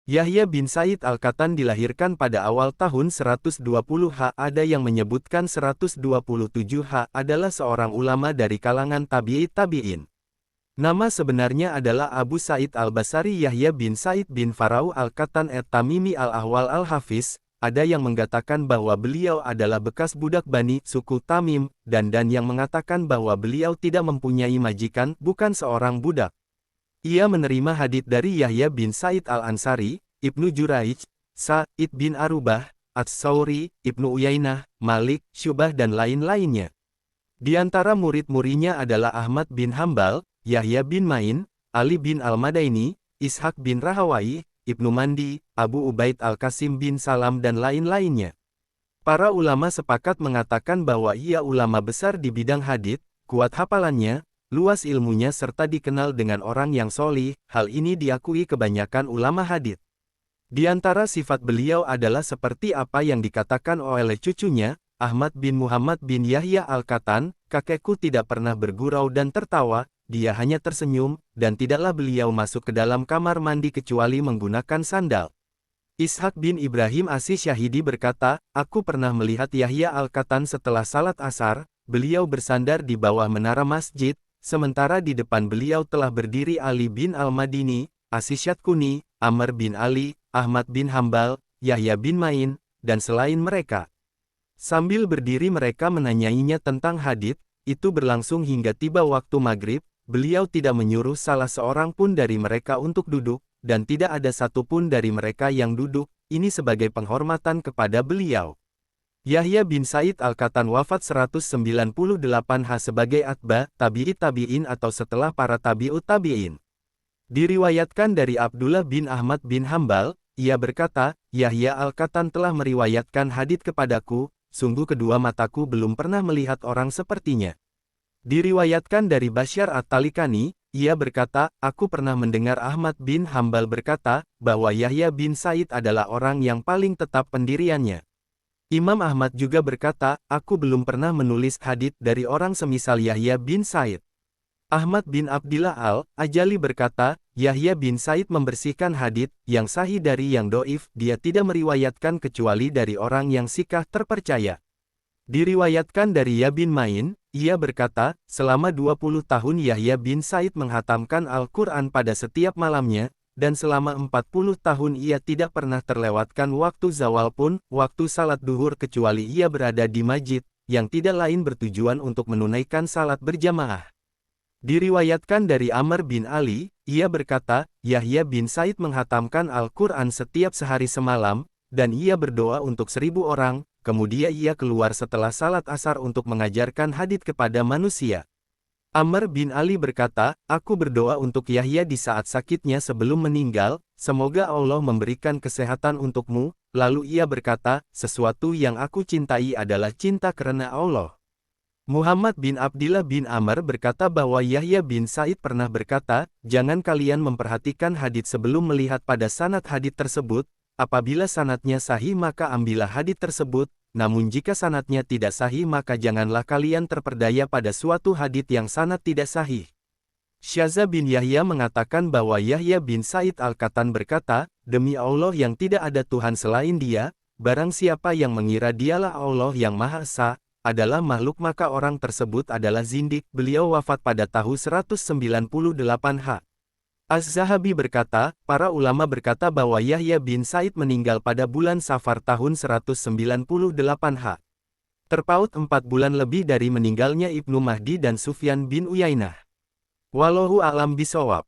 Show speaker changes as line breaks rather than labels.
Yahya bin Sa'id Al-Qattan dilahirkan pada awal tahun 120 Ada yang menyebutkan 127 adalah seorang ulama dari kalangan tabi'in. Nama sebenarnya adalah Abu Sa'id Al-Basri Yahya bin Sa'id bin Farau Al-Qattan At-Tamimi Al-Ahwal Al-Hafiz. Ada yang mengatakan bahwa beliau adalah bekas budak Bani, suku Tamim, dan yang mengatakan bahwa beliau tidak mempunyai majikan, bukan seorang budak. Ia menerima hadits dari Yahya bin Sa'id Al-Ansari, Ibnu Juraij, Sa'id bin Arubah, Ats-Tsauri, Ibnu Uyainah, Malik, Syubah dan lain-lainnya. Di antara murid-muridnya adalah Ahmad bin Hambal, Yahya bin Ma'in, Ali bin Al-Madaini, Ishaq bin Rahawai, Ibnu Mandi, Abu Ubaid Al-Qasim bin Salam dan lain-lainnya. Para ulama sepakat mengatakan bahwa ia ulama besar di bidang hadits, kuat hafalannya, luas ilmunya serta dikenal dengan orang yang solih. Hal ini diakui kebanyakan ulama hadits. Di antara sifat beliau adalah seperti apa yang dikatakan oleh cucunya, Ahmad bin Muhammad bin Yahya Al-Qattan, kakekku tidak pernah bergurau dan tertawa, dia hanya tersenyum, dan tidaklah beliau masuk ke dalam kamar mandi kecuali menggunakan sandal. Ishaq bin Ibrahim Asy-Syahidi berkata, aku pernah melihat Yahya Al-Qattan setelah salat asar, beliau bersandar di bawah menara masjid, sementara di depan beliau telah berdiri Ali bin Al-Madini, Asy-Syadkuni, Amr bin Ali, Ahmad bin Hambal, Yahya bin Ma'in, dan selain mereka. Sambil berdiri mereka menanyainya tentang hadits, itu berlangsung hingga tiba waktu maghrib, beliau tidak menyuruh salah seorang pun dari mereka untuk duduk, dan tidak ada satupun dari mereka yang duduk, ini sebagai penghormatan kepada beliau. Yahya bin Sa'id Al-Qattan wafat 198 sebagai atba, tabi'in atau setelah para tabi'ut tabi'in. Diriwayatkan dari Abdullah bin Ahmad bin Hambal, ia berkata, Yahya Al-Qattan telah meriwayatkan hadits kepadaku, sungguh kedua mataku belum pernah melihat orang sepertinya. Diriwayatkan dari Basyar At-Talikani, ia berkata, aku pernah mendengar Ahmad bin Hambal berkata, bahwa Yahya bin Sa'id adalah orang yang paling tetap pendiriannya. Imam Ahmad juga berkata, aku belum pernah menulis hadits dari orang semisal Yahya bin Sa'id. Ahmad bin Abdillah Al-Ajali berkata, Yahya bin Sa'id membersihkan hadits yang sahih dari yang doif, dia tidak meriwayatkan kecuali dari orang yang sikah terpercaya. Diriwayatkan dari Yahya bin Ma'in, ia berkata, selama 20 tahun Yahya bin Sa'id menghatamkan Al-Quran pada setiap malamnya, dan selama 40 tahun ia tidak pernah terlewatkan waktu zawal pun, waktu salat duhur kecuali ia berada di masjid, yang tidak lain bertujuan untuk menunaikan salat berjamaah. Diriwayatkan dari Amr bin Ali, ia berkata, Yahya bin Sa'id menghatamkan Al-Quran setiap sehari semalam, dan ia berdoa untuk 1000 orang, kemudian ia keluar setelah salat asar untuk mengajarkan hadits kepada manusia. Amr bin Ali berkata, aku berdoa untuk Yahya di saat sakitnya sebelum meninggal, semoga Allah memberikan kesehatan untukmu, lalu ia berkata, sesuatu yang aku cintai adalah cinta karena Allah. Muhammad bin Abdillah bin Amr berkata bahwa Yahya bin Sa'id pernah berkata, jangan kalian memperhatikan hadits sebelum melihat pada sanad hadits tersebut, apabila sanadnya sahih maka ambillah hadits tersebut, namun jika sanadnya tidak sahih maka janganlah kalian terperdaya pada suatu hadits yang sanad tidak sahih. Syaza bin Yahya mengatakan bahwa Yahya bin Sa'id Al-Qattan berkata, demi Allah yang tidak ada Tuhan selain dia, barang siapa yang mengira dialah Allah yang Maha Esa, adalah makhluk maka orang tersebut adalah zindik. Beliau wafat pada tahun 198 Az-Zahabi berkata, para ulama berkata bahwa Yahya bin Sa'id meninggal pada bulan Safar tahun 198 Terpaut 4 bulan lebih dari meninggalnya Ibnu Mahdi dan Sufyan bin Uyainah. Wallahu a'lam bishawab.